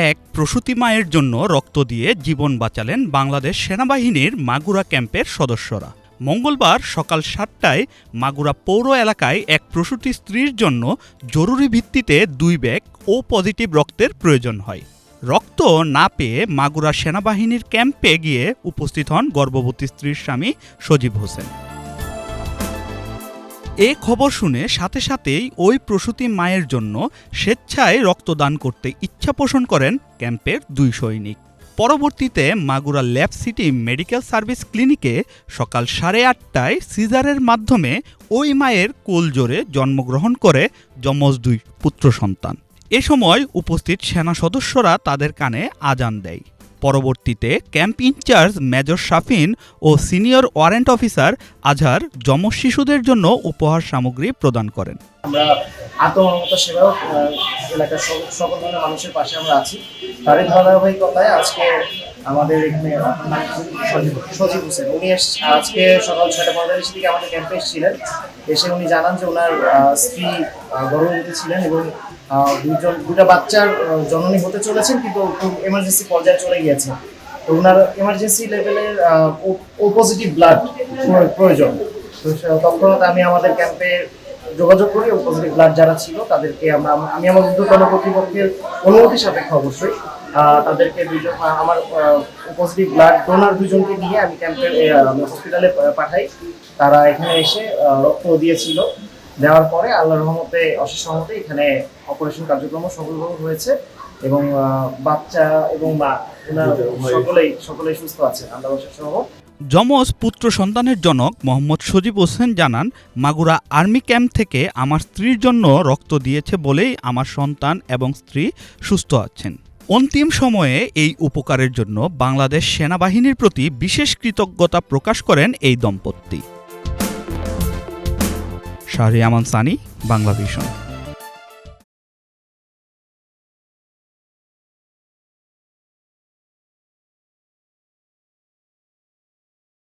এক প্রসূতি মায়ের জন্য রক্ত দিয়ে জীবন বাঁচালেন বাংলাদেশ সেনাবাহিনীর মাগুরা ক্যাম্পের সদস্যরা। মঙ্গলবার সকাল ৭টায় মাগুরা পৌর এলাকায় এক প্রসূতি স্ত্রীর জন্য জরুরি ভিত্তিতে 2 ব্যাগ ও পজিটিভ রক্তের প্রয়োজন হয়। রক্ত না পেয়ে মাগুরা সেনাবাহিনীর ক্যাম্পে গিয়ে উপস্থিত হন গর্ভবতী স্ত্রীর স্বামী সজীব হোসেন। এ খবর শুনে সাথে সাথেই ওই প্রসূতি মায়ের জন্য স্বেচ্ছায় রক্তদান করতে ইচ্ছা পোষণ করেন ক্যাম্পের 2 সৈনিক। পরবর্তীতে Magura lab CT medical service ক্লিনিকে সকাল 8:30টায় সিজারের মাধ্যমে ওই মায়ের কোলজোরে জন্মগ্রহণ করে যমজ 2 পুত্র সন্তান। এ সময় উপস্থিত সেনা সদস্যরা তাদের কানে আজান দেয়। পরবর্তীতে ক্যাম্প ইনচার্জ মেজর শাফিন ও সিনিয়র ওয়ারেন্ট অফিসার আজহার যমজ শিশুদের জন্য উপহার সামগ্রী প্রদান করেন। আমরা আত্মমর্মতা সেবাও এলাকার সকল ধরনের মানুষের পাশে আমরা আছি। তারই ধারাবাহিকতায় আজকে আমাদের এখানে সজীব হোসেন উনি আজকে সকাল 6:45 থেকে আমাদের ক্যাম্পে এসেছিলেন। এসে উনি জানান যে ওনার স্ত্রী গর্ভবতী ছিলেন এবং দুটা বাচ্চার জননী হতে চলেছেন, কিন্তু এমার্জেন্সি পর্যায়ে চলে গিয়েছে। তো ওনার এমার্জেন্সি লেভেলের ও পজিটিভ ব্লাড প্রয়োজন। তো তৎক্ষণাৎ আমি আমাদের ক্যাম্পে যোগাযোগ করি ও পজিটিভ ব্লাড যারা ছিল তাদেরকে আমি আমার ঊর্ধ্বতন কর্তৃপক্ষের অনুমতি সাপেক্ষে অবশ্যই তাদেরকে আমার পজিটিভ ব্লাড ডোনার 2 জনকে নিয়ে আমি ক্যাম্পের হসপিটালে পাঠাই। তারা এখানে এসে রক্ত দিয়েছিল। দেওয়ার পরে আল্লাহর রহমতে অশেষ রহমতে এখানে অপারেশন কার্যক্রম সফলভাবে হয়েছে এবং বাচ্চা এবং মা সকলেই সুস্থ আছে আল্লাহর অশেষ রহমত। যমজ পুত্র সন্তানের জনক মোহাম্মদ সজীব হোসেন জানান, মাগুরা আর্মি ক্যাম্প থেকে আমার স্ত্রীর জন্য রক্ত দিয়েছে বলেই আমার সন্তান এবং স্ত্রী সুস্থ আছেন। অন্তিম সময়ে এই উপকারের জন্য বাংলাদেশ সেনাবাহিনীর প্রতি বিশেষ কৃতজ্ঞতা প্রকাশ করেন এই দম্পতি। শাহরিয়ার আমান সানি, বাংলা ভিশন।